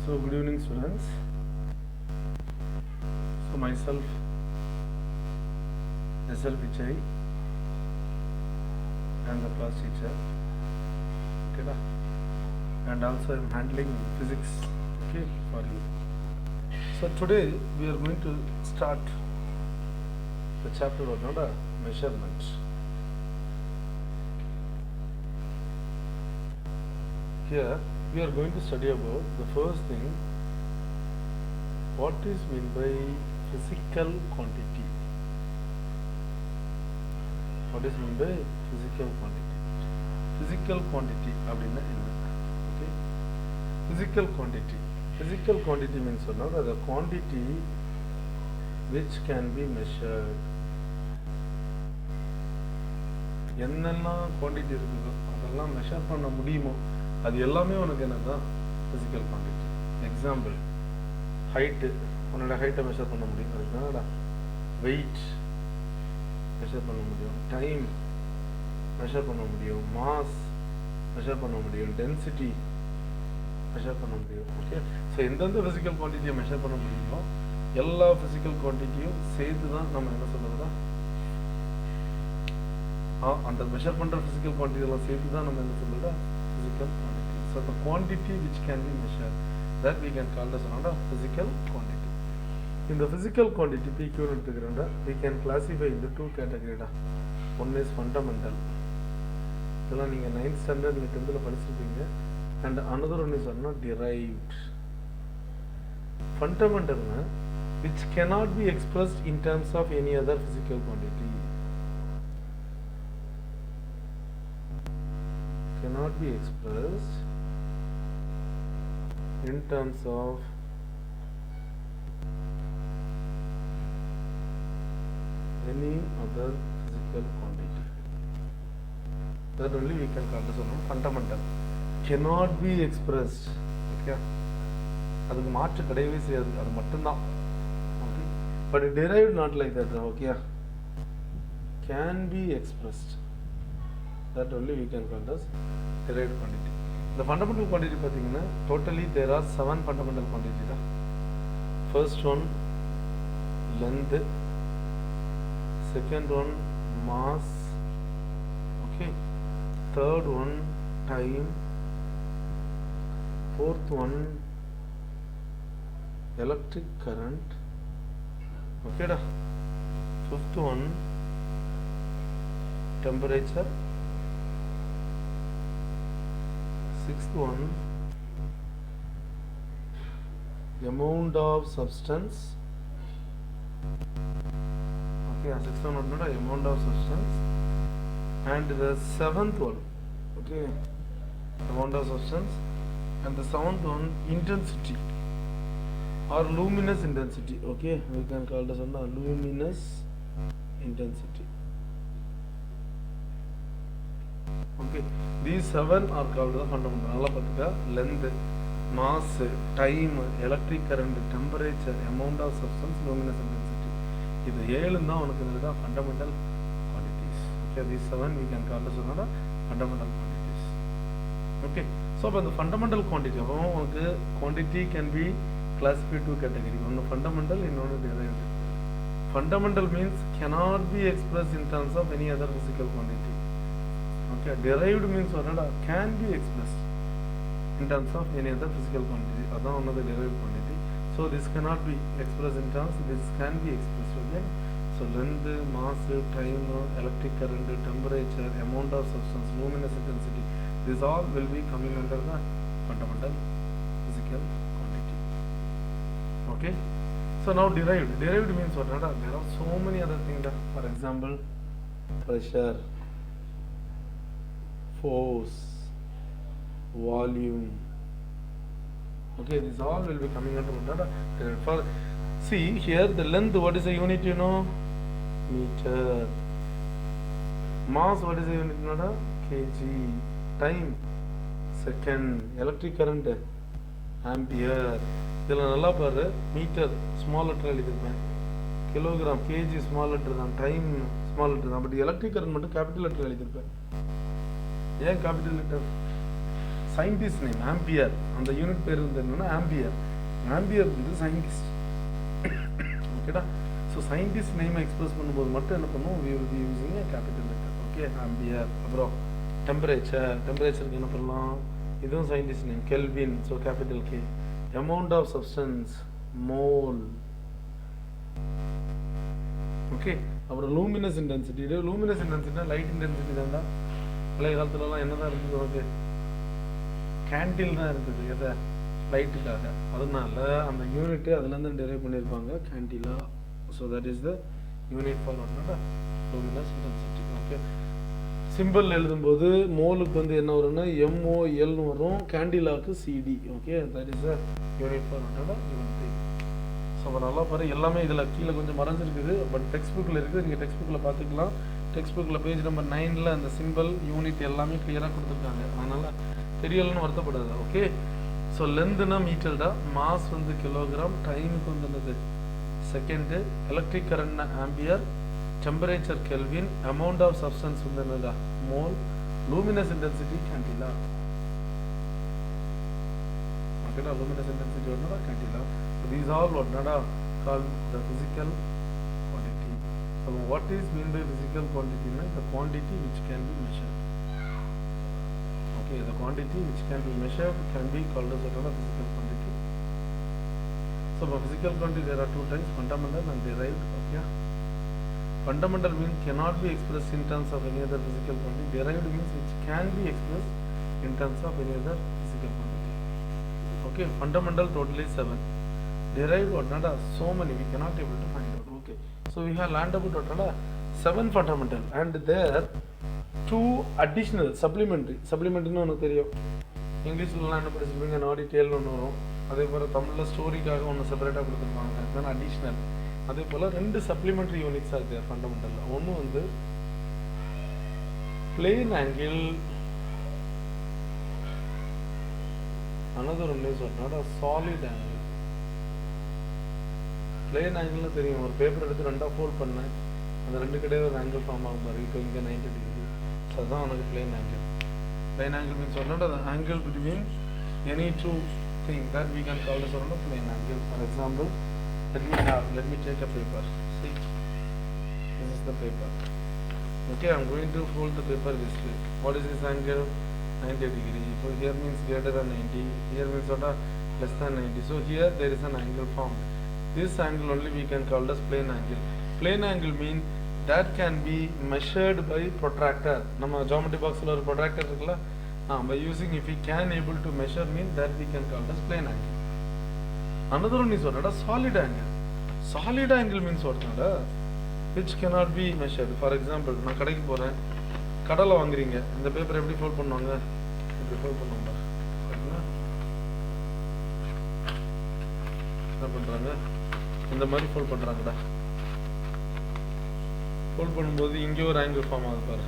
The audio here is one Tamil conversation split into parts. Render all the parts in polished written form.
So good evening students. So myself SL Vichai and the class teacher. Okay, da? And also I am handling physics, okay, for you. So today we are going to start the chapter of measurement. Here we are going to study about the first thing, what is meant by physical quantity. What is meant by physical quantity? Physical quantity அப்படின்னா என்ன? Okay. Physical quantity. Physical quantity means the quantity which can be measured. என்னெல்லாம் குவான்டிட்டி இருக்குதோ அதெல்லாம் மெஷர் பண்ண முடியுமோ அது எல்லாமே உனக்கு என்னதான் ஃபிசிக்கல் குவான்டிட்டி. எக்ஸாம்பிள், ஹைட்டு, உன்னோட ஹைட்டை மெஷர் பண்ண முடியும், அதுக்குதானடா. வெயிட் மெஷர் பண்ண முடியும், டைம் மெஷர் பண்ண முடியும், மாஸ் மெஷர் பண்ண முடியும், டென்சிட்டி மெஷர் பண்ண முடியும். ஓகே, ஸோ எந்தெந்த ஃபிசிக்கல் குவான்டிட்டியை மெஷர் பண்ண முடியுமோ எல்லா ஃபிசிக்கல் குவான்டிட்டியும் சேர்த்து தான் நம்ம என்ன சொல்கிறதா, அந்த மெஷர் பண்ணுற ஃபிசிக்கல் குவான்டிட்டி எல்லாம் சேர்த்து தான் நம்ம என்ன சொல்கிறதா physical quantity. So the quantity which can be measured, that we can call as physical quantity. In the physical quantity PQ எடுத்துக்கிறோம்டா, we can classify into two category. One is fundamental, இதெல்லாம் நீங்கள் 9th standard 10th படிச்சிருப்பீங்க. And another one is derived. Fundamental which cannot be expressed in terms of any other physical quantity. Cannot be expressed in terms of any other physical quantity. That only we can call this one fundamental. Cannot be expressed. Okay, அதுக்கு மாற்று கிடையவே செய்யாது, அது மட்டும்தான். Okay, but derived not like that. Okay, can be expressed. That only we can call as derived quantity. The fundamental quantity பார்த்தீங்கன்னா totally there are 7 fundamental quantity. First one length, second one mass, okay, third one time, fourth one electric current, okay da, fifth one temperature, sixth one amount of substance, okay, sixth one not amount of substance, and the seventh one, okay, amount of substance, and the seventh one intensity or luminous intensity. Okay, we can call this one luminous intensity. Okay, these 7 are called the fundamental. நல்லா பார்த்துக்க, length, mass, time, electric current, temperature, amount of substance, luminous intensity. இது 7 தான் உனக்கு இதுதான் fundamental quantities. Okay, these 7 we can call this one fundamental quantities. Okay, so அப்போ the fundamental quantity, அப்போ உனக்கு quantity can be classified two category. ஒன்று fundamental, இன்னொன்று derived. Fundamental means cannot be expressed in terms of any other physical quantity. Okay, derived means can be expressed in terms of any other physical quantity. That's another derived quantity. So this cannot be expressed in terms, this can be expressed. Okay, so length, mass, time, electric current, temperature, amount of substance, luminous intensity, this all will be coming under the fundamental physical quantity. Okay, so now derived means what? There are so many other things. For example, pressure, force, volume. Okay, these all will be coming under data. For see here, the length, what is the unit? You know, meter. Mass, what is the unit? Nada, kg. Time, second. Electric current, ampere. இதெல்லாம் நல்லா பாரு, மீட்டர் ஸ்மால் லெட்டர் எழுதிருப்பேன், கிலோகிராம், கேஜி ஸ்மால் லெட்டர் தான், டைம் ஸ்மால் லெட்டர் தான், பட் எலக்ட்ரிக் கரண்ட் மட்டும் கேபிட்டல் லெட்டர் எழுதிருப்பேன். ஏன் capital letter? scientist name ampere, அந்த யூனிட் பேர் வந்து என்னன்னா ஆம்பியர். ஆம்பியர் வந்து சயின்டிஸ்ட். ஓகேடா. ஸோ சயின்டிஸ்ட் நேம் எக்ஸ்பிரஸ் பண்ணும்போது மட்டும் என்ன பண்ணுவோம், we will be using a capital letter. Okay, ampere. அப்புறம் டெம்பரேச்சருக்கு என்ன பண்ணலாம், இதுவும் scientist name Kelvin, so capital K. Amount of substance mole. Okay, அப்புறம் லூமினஸ் இன்டென்சிட்டி. லூமினஸ் இன்டென்சிட்டினா லைட் இன்டென்சிட்டி தான்டா. பழைய காலத்துலலாம் என்ன தான் இருந்தது உனக்கு, கேண்டில் தான் இருந்தது, எதை, லைட்டுக்காக. அதனால அந்த யூனிட்டு அதுலேருந்து டெரைவ் பண்ணியிருப்பாங்க, candela. So that is the unit for ஒன்னோட லூமினஸ் இன்டென்சிட்டி. ஓகே, சிம்பிள் எழுதும்போது மோலுக்கு வந்து என்ன வரும்னா MOLனு வரும், கேண்டிலாவுக்கு CD. Okay, that is the unit for ஒன்னோட யூனிட். ஸோ அப்போ நல்லா பாரு, எல்லாமே இதில் கீழே கொஞ்சம் மறைஞ்சிருக்குது, பட் டெக்ஸ்ட் புக்கில் இருக்குது, நீங்கள் டெக்ஸ்ட் புக்கில் பார்த்துக்கலாம். டெக்ஸ்ட் புக்கில் பேஜ் நம்பர் 9ல் அந்த சிம்பிள் யூனிட் எல்லாமே கிளியராக கொடுத்துருக்காங்க, அதனால் தெரியலன்னு வருத்தப்படாது. ஓகே, ஸோ லென்த்துனா மீட்டர்டா, மாஸ் வந்து கிலோகிராம், டைமுக்கு வந்து என்னது செகண்டு, எலக்ட்ரிக் கரண்ட்னா ampere, temperature Kelvin, amount of substance வந்து என்னடா மோல், லூமினஸ் இன்டென்சிட்டி கேண்டிலா. ஓகேடா, லூமினஸ் இன்டென்சிட்டி ஒன்றுடா candela. These all what nada called the physical quantity. So what is mean by physical quantity? The quantity which can be measured. Okay, the quantity which can be measured can be called as a physical quantity. So for physical quantity there are two types, fundamental and derived. Okay, fundamental means cannot be expressed in terms of any other physical quantity. Derived means which can be expressed in terms of any other physical quantity. Okay, fundamental totally 7. Derived what nada, so many we cannot able to find out. Okay, so we have learned about what nada 7 fundamental and there 2 additional supplementary னு ஒன்று தெரியும். இங்கிலீஷ்லலாம் என்ன படிச்சிருப்பீங்க, நாடி டேல்னு ஒன்று வரும். அதே போல் தமிழில் ஸ்டோரிக்காக ஒன்று செப்பரேட்டாக கொடுத்துருப்பாங்க, அதுதான் அடிஷ்னல். அதே போல் 2 சப்ளிமெண்ட்ரி யூனிட்ஸாக இருக்குது ஃபண்டமெண்டலில். ஒன்று வந்து plane angle, another one is what nada solid angle. Plane ஆங்கிள்னு தெரியும், ஒரு பேப்பர் எடுத்து ரெண்டாக ஃபோல்ட் பண்ணேன், அந்த ரெண்டு கிடையாது ஒரு ஆங்கிள் ஃபார்ம் ஆகும் பாரு, இப்போ இங்கே 90 டிகிரி. ஸோ அதுதான் உனக்கு plane angle. Plane angle means சொன்னோட the angle between any two things that we can call as a plane angle. For example, let me take a paper. See, this is the paper. Okay, I'm going to fold the paper this way. What is this angle? 90 degree. So here means greater than 90. Here means what less than 90. So here there is an angle formed. This angle only we can call as plane angle. Plane angle mean that can be measured by protractor. நம்ம geometry boxல ஒரு protractor இருக்குல்ல, by using, if we can able to measure mean that we can call as plane angle. Another one is what solid angle. Solid angle means what which cannot be measured. For example, நான் கடைக்கு போறேன், கடலை வாங்குறீங்க, இந்த பேப்பர் எப்படி ஃபோல்ட் பண்ணுவாங்க, இப்படி ஃபோல்ட் பண்ணுவாங்க, என்ன பண்றாங்க, இந்த மாதிரி ஃபோல்ட் பண்றாங்கடா. ஃபோல்ட் பண்ணும்போது இங்கே ஒரு ஆங்கிள் ஃபார்ம் ஆகுது பாரு.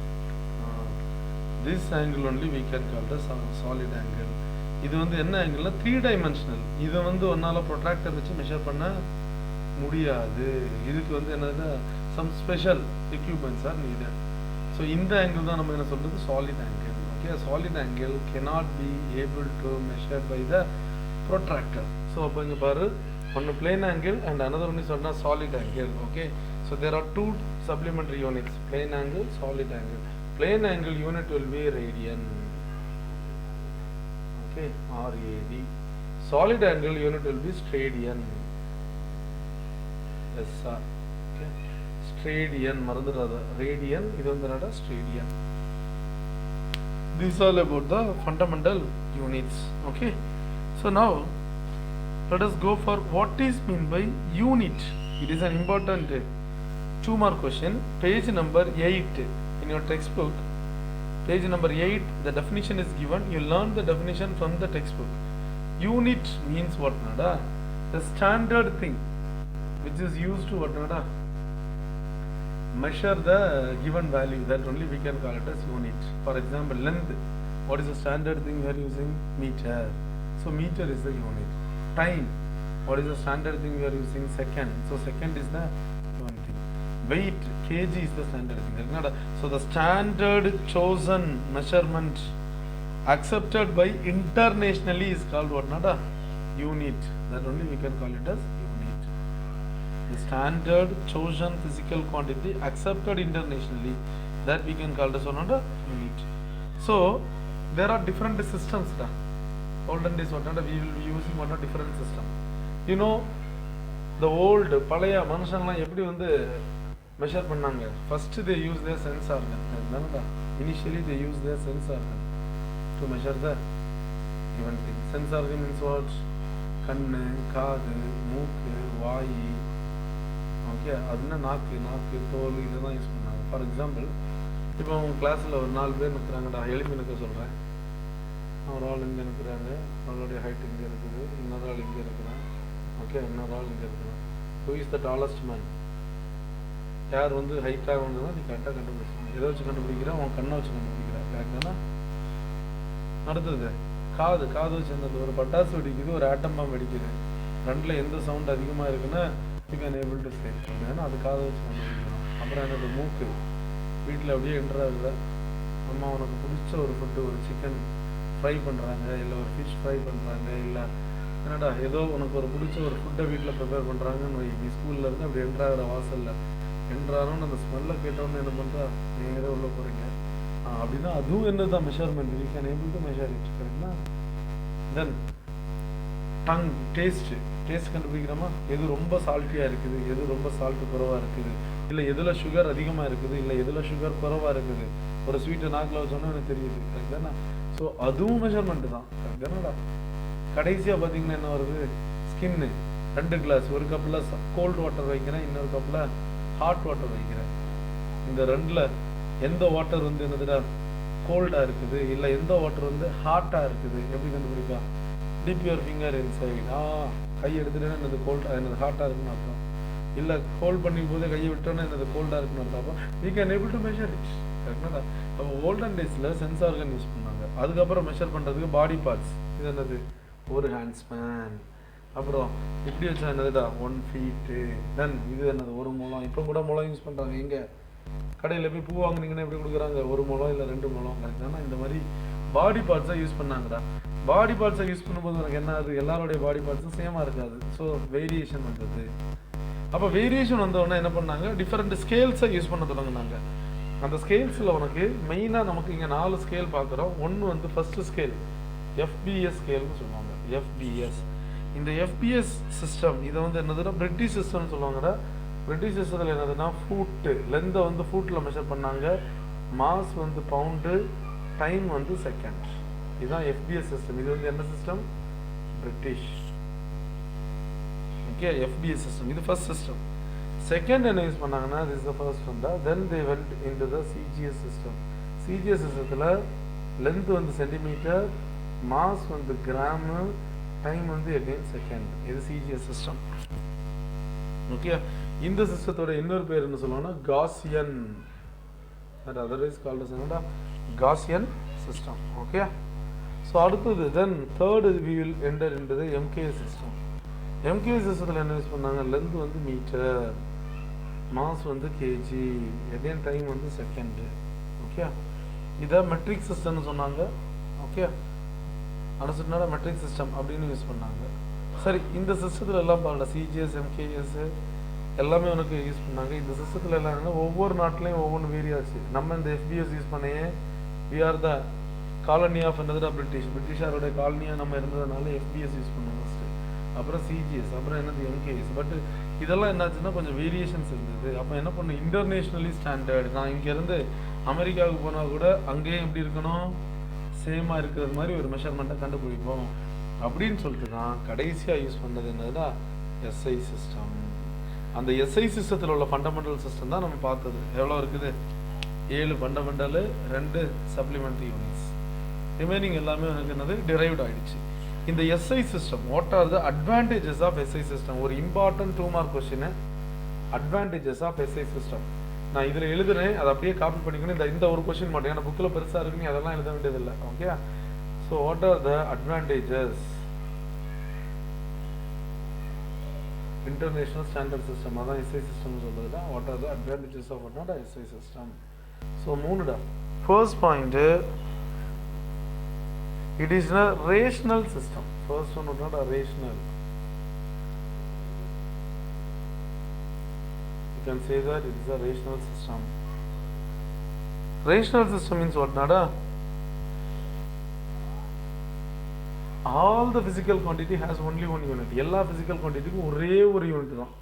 This angle only we can call the solid angle. இது வந்து என்ன ஆங்கிள்னா 3 dimensional. இதை வந்து ஒன்னால ப்ரொட்ராக்டர் வச்சு மெஷர் பண்ண முடியாது. இதுக்கு வந்து என்னது, some special equipments are needed. So இந்த ஆங்கிள் தான் நம்ம என்ன சொல்றது, solid angle. Okay, solid angle cannot be able to measure by the protractor. So அப்போ இங்க பாரு, one plane angle and another one is what solid angle. Okay, so there are 2 supplementary units, plane angle, solid angle. Plane angle unit will be radian. Okay, RAD. Solid angle unit will be stradian. SR. Okay, stradian மறந்துடாத, radian இது வந்து என்னடா stradian. These all about the fundamental units. Okay, so now let us go for what is mean by unit. It is an important 2 mark question. Page number 8 in your textbook. Page number 8, the definition is given. You learn the definition from the textbook. Unit means what nada? The standard thing which is used to what nada? Measure the given value. That only we can call it as unit. For example, length. What is the standard thing we are using? Meter. So meter is the unit. Time. What is the standard thing we are using? Second. So second is the one thing. Weight. Kg is the standard thing. So the standard chosen measurement accepted by internationally is called what? Not a unit. That only we can call it as unit. The standard chosen physical quantity accepted internationally, that we can call as not a unit. So there are different systems. Olden days what not we will be using what not different system. You know the old பழைய மனுஷன்லாம் எப்படி வந்து மெஷர் பண்ணாங்க? First they use their sense organ. Initially they use their sense organ to measure the given thing. Sense organ means what? கண்ணு, காது, மூக்கு, வாய், ஓகே, அதுனா நாக்கு, தோல், இதெல்லாம் யூஸ் பண்ணாங்க. ஃபார் எக்ஸாம்பிள், இப்போ உங்கள் கிளாஸில் ஒரு 4 பேர் நிற்கிறாங்கடா, எளிமை நிற்க சொல்கிறேன். ஒரு ஆள் இங்கே நிற்கிறாங்க, அவளுடைய ஹைட் இங்கே இருக்குது, இன்னொரு ஆள் இங்கே இருக்கிறான், ஓகே, இன்னொரு ஆள் இங்கே இருக்கிறான். Who is the tallest man? யார் வந்து ஹைட்டாக வந்ததுன்னா நீ கரெக்டாக கண்டுபிடிச்சிருக்கணும். எதை வச்சு கண்டுபிடிக்கிறேன்? உன் கண்ணை வச்சு கண்டுபிடிக்கிறேன். கரெக்டானா? அடுத்தது காது வச்சு என்னது? ஒரு பட்டாசு வெடிக்குது, ஒரு ஆட்டம் பாம்பு வெடிக்குது, ரெண்டில் எந்த சவுண்ட் அதிகமாக இருக்குன்னா you can able to say. ஏன்னா அது காதை வச்சு கண்டுபிடிக்கணும். அப்புறம் என்னது? மூக்கு. வீட்டில் அப்படியே என்ட்ராகுது, அம்மா உனக்கு பிடிச்ச ஒரு ஃபுட்டு, ஒரு சிக்கன் ஃப்ரை பண்ணுறாங்க, இல்லை ஒரு ஃபிஷ் ஃப்ரை பண்ணுறாங்க, இல்லை என்னடா ஏதோ உனக்கு ஒரு பிடிச்ச ஒரு ஃபுட்டை வீட்டில் ப்ரிப்பேர் பண்ணுறாங்கன்னு வை. நீ ஸ்கூலில் இருந்து அப்படி என்ட்ராகிற வாசலில் என்ட்ரானோன்னு அந்த ஸ்மெல்லை கேட்டோன்னு என்ன பண்ணுறா? நேராக உள்ள போகிறீங்க அப்படின்னா அதுவும் என்ன தான் measurement. We can able to measure it. கரெக்டா? தென் டங், டேஸ்ட் கண்டுபிடிக்கிறோமா? எது ரொம்ப சால்ட்டியாக இருக்குது, எது ரொம்ப சால்ட்டு குறைவாக இருக்குது, இல்லை எதில் சுகர் அதிகமாக இருக்குது, இல்லை எதில் சுகர் குறைவாக இருக்குது. ஒரு ஸ்வீட்டை நாக்கில் வச்சோன்னா எனக்கு தெரியுது. கரெக்டானா? ஸோ அதுவும் மெஷர்மெண்ட்டு தான். கரெக்டானடா? கடைசியாக பார்த்தீங்கன்னா என்ன வருது? ஸ்கின்னு. 2 கிளாஸ், ஒரு கப்பில் கோல்டு வாட்டர் வைக்கிறேன், இன்னொரு கப்பில் ஹாட் வாட்டர் வைக்கிறேன். இந்த 2ல் எந்த வாட்டர் வந்து என்னதுடா கோல்டாக இருக்குது, இல்லை எந்த வாட்டர் வந்து ஹாட்டாக இருக்குது, எப்படி கண்டுபிடிப்பா? Dip your finger inside. கை எடுத்துட்டேன்னா என்னது கோல்டாக, என்னது ஹாட்டாக இருக்குன்னு அர்த்தம். இல்லை ஹோல்ட் பண்ணிக்கும் போதே கையை விட்டோன்னா என்னது கோல்டாக இருக்குன்னு அர்த்தம். அப்போ we can able to measure it. கரெக்டாக? அப்போ ஓல்டன் டேஸில் சென்ஸ் ஆர்கன் யூஸ் பண்ணாங்க. அதுக்கப்புறம் மெஷர் பண்ணுறதுக்கு பாடி பார்ட்ஸ். இது என்னது? ஒரு ஹேண்ட் ஸ்பேன். அப்புறம் இப்படி வச்சா என்னதுடா? 1 ஃபீட்டு. தென் இது என்னது? 1 முழம். இப்போ கூட முழம் யூஸ் பண்ணுறாங்க. எங்கே கடையில் போய் பூ வாங்குனீங்கன்னா எப்படி கொடுக்குறாங்க? 1 முழம் இல்லை 2 முழம். கரெக்டானா? இந்த மாதிரி பாடி பார்ட்ஸாக யூஸ் பண்ணாங்கடா. பாடி பார்ட்ஸை யூஸ் பண்ணும்போது எனக்கு என்ன ஆகுது? எல்லாருடைய பாடி பார்ட்ஸும் சேமாக இருக்காது. ஸோ வேரியேஷன் வந்தது. அப்போ வேரியேஷன் வந்தோடனே என்ன பண்ணாங்க? டிஃப்ரெண்ட் ஸ்கேல்ஸை யூஸ் பண்ண தொடங்கினாங்க. அந்த ஸ்கேல்ஸில் உனக்கு மெயினாக நமக்கு இங்கே 4 ஸ்கேல் பார்க்குறோம். ஒன்று வந்து ஃபஸ்ட்டு ஸ்கேல் எஃபிஎஸ் ஸ்கேல்னு சொல்லுவாங்க. எஃபிஎஸ். இந்த எஃபிஎஸ் சிஸ்டம் இதை வந்து என்னதுன்னா பிரிட்டிஷ் சிஸ்டம்னு சொல்லுவாங்கடா. பிரிட்டிஷ் சிஸ்டத்தில் என்னதுன்னா ஃபூட்டு, லென்த்தை வந்து ஃபூட்டில் மெஷர் பண்ணாங்க, மாஸ் வந்து பவுண்டு, டைம் வந்து செகண்ட். இதுதான் எஃபிஎஸ் சிஸ்டம். இது வந்து என்ன system? British. Okay, FPS system இது ஃபர்ஸ்ட் சிஸ்டம். செகண்ட் என்ன யூஸ் பண்ணாங்கன்னா, this is the first one தான். Then they went into the CGS system. CGS சிஸ்டத்தில் லென்த் வந்து சென்டிமீட்டர், மாஸ் வந்து கிராமு, டைம் வந்து அகைன் செகண்ட். இது சிஜிஎஸ் சிஸ்டம். ஓகே, இந்த சிஸ்டத்தோட இன்னொரு பேர் என்ன சொல்லுவாங்கன்னா காசியன். அதர்வைஸ் கால்ட் அஸ் என்னடா? Gaussian system. ஓகே, ஸோ அடுத்தது then third we will enter into the MKS system. MKS சிஸ்டத்தில் என்ன யூஸ் பண்ணாங்க? லென்த் வந்து மீட்டர், மாஸ் வந்து கேஜி, அகைன் டைம் வந்து செகண்டு. ஓகே, இதை மெட்ரிக் சிஸ்டம்னு சொன்னாங்க. ஓகே, அனுசரினால மெட்ரிக் சிஸ்டம் அப்படின்னு யூஸ் பண்ணாங்க. சரி, இந்த சிஸ்டத்தில் எல்லாம் பாருங்கள், சிஜிஎஸ், எம்கேஎஸ் எல்லாமே உனக்கு யூஸ் பண்ணாங்க. இந்த சிஸ்டத்தில் எல்லாம் என்னன்னா ஒவ்வொரு நாட்டிலையும் ஒவ்வொன்று வேரியாச்சு. நம்ம இந்த எஃபிஎஸ் யூஸ் பண்ணியே we are the colony of என்னதுடா? பிரிட்டிஷாரோடைய காலனியாக நம்ம இருந்ததுனால எஃபிஎஸ் யூஸ் பண்ணோம் ஃபஸ்ட்டு. அப்புறம் சிஜிஎஸ், அப்புறம் என்னது? எம்கேஎஸ். பட் இதெல்லாம் என்னாச்சுன்னா கொஞ்சம் வேரியேஷன்ஸ் இருந்தது. அப்போ என்ன பண்ணணும்? Internationally standard. நான் இங்கேருந்து அமெரிக்காவுக்கு போனால் கூட அங்கேயும் எப்படி இருக்கணும்? சேமாக இருக்கிறது மாதிரி ஒரு மெஷர்மெண்ட்டை கண்டுபிடிப்போம் அப்படின்னு சொல்லிட்டு தான் கடைசியாக யூஸ் பண்ணது என்னதுன்னா எஸ்ஐ சிஸ்டம். அந்த எஸ்ஐ சிஸ்டத்தில் உள்ள ஃபண்டமெண்டல் சிஸ்டம் தான் நம்ம பார்த்தது. எவ்வளோ இருக்குது? 7 ஃபண்டமெண்டலு, 2 சப்ளிமெண்ட்ரி யூனிட்ஸ். ரிமைனிங் எல்லாமே எனக்கு என்னது? டிரைவ்ட் ஆகிடுச்சு. இந்த SI system, what are the advantages of SI system? ஒரு important 2 mark question, advantages of SI system. நான் இதில் எழுதுனேன், அதை அப்படியே காப்பி பண்ணிக்கணும். இந்த ஒரு கொஸ்டின் மட்டும், ஏன்னா புக்கில் பெருசாக இருக்குன்னு அதெல்லாம் எழுத வேண்டியதில்லை. Okay, so what are the advantages? International standard system, அதான் எஸ்ஐ சிஸ்டம் சொல்றது தான். What are the advantages of what SI system? So 3டா. First point It is a rational system. First one was not a rational. You can say that it is a rational system. Rational system means what, Nada? All the physical quantity has only one unit. எல்லா physical quantity ஒரே ஒரு யூனிட் தான்.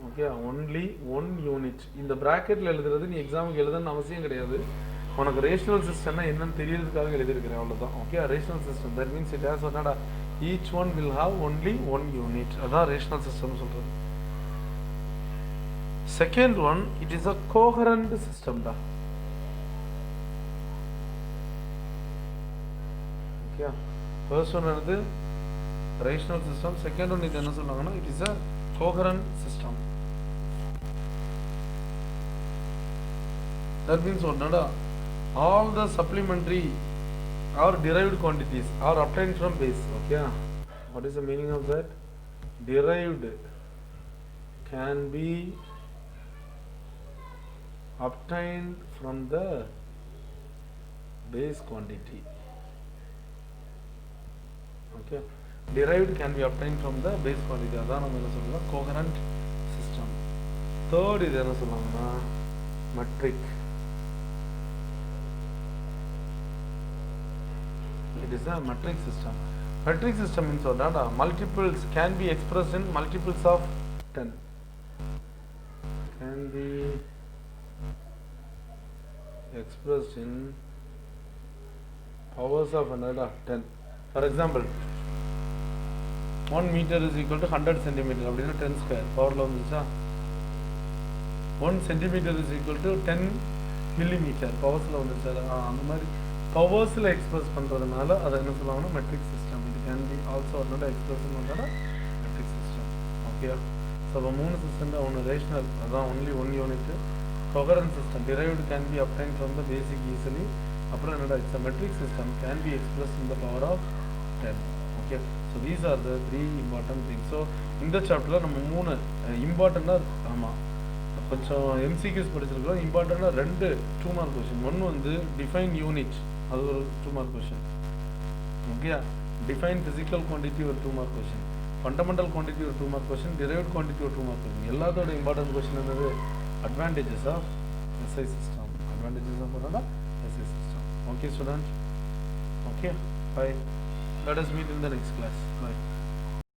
Okay, only one unit. இந்த பிராக்கெட்டில் எழுதுறது நீ எக்ஸாமுக்கு எழுதணும்னு அவசியம் கிடையாது. உனக்கு ரேஷனல் சிஸ்டம்னா என்னன்னு தெரியறதுக்காக எழுதியிருக்கிறேன், அவ்வளோதான். Okay, rational system that means it has என்னடா each one will have only one unit. அதான் ரேஷனல் சிஸ்டம் சொல்கிறது. Second one, it is a coherent சிஸ்டம்டா. ஓகே, ஃபர்ஸ்ட் ஒன் வந்து ரேஷனல் சிஸ்டம். செகண்ட் ஒன் இது என்ன சொல்லுவாங்கன்னா it is a coherent system. That means what, nada? All the supplementary or derived quantities are obtained from base. Okay, what is the meaning of that? Derived can be obtained from the base quantity. Okay, derived can be obtained from the base quantity. அதான் நம்ம என்ன சொல்றோம், coherent system. Third இது என்ன சொல்லுவாங்கன்னா metric. It is a metric system. Metric system means what, data multiples can be expressed in multiples of 10. Can be expressed in powers of another 10. For example, 1 meter is equal to 100 centimeter. அப்படின்னா 10 square பவரில் வந்துச்சா. 1 centimeter is equal to 10 millimeter பவர்ஸில் வந்துச்சா. அந்த மாதிரி பவர்ஸில் எக்ஸ்பிரஸ் பண்ணுறதுனால அதை என்ன சொல்லுவாங்கன்னா மெட்ரிக் சிஸ்டம். இது கேன் பி ஆல்சோ அதோட எக்ஸ்பிரஷன் பண்ணுறதா மெட்ரிக் சிஸ்டம். ஓகே, ஸோ அப்போ 3 சிஸ்டம் தான். ஒன்று ரேஷனல், அதான் only one unit. Coherent system, derived can be obtained from the basic easily. அப்புறம் என்னடா, it's a metric system can be express in the power of 10. Okay, so these are the 3 important things. So இந்த சாப்டரில் நம்ம 3 இம்பார்ட்டண்ட்டாக, ஆமாம் கொஞ்சம் எம்சிக்யூஸ் படிச்சிருக்கோம். இம்பார்ட்டண்ட்டாக 2 2 மார்க் கொஷின். ஒன்று வந்து டிஃபைன் யூனிட், அது ஒரு 2 mark question. Okay, define physical quantity ஒரு 2 மார்க் கொஷின், ஃபண்டமெண்டல் குவான்டிட்டி ஒரு 2 மார்க் கொஷின், டிரைவ்ட் குவான்டிட்டி ஒரு 2 மார்க் கொஷின். எல்லாத்தோட இம்பார்ட்டன்ட் கொஷின் என்னது, advantages of SI system. Advantages of என்னடா SI system. Okay student, okay, bye. Let us meet in the next class. Bye.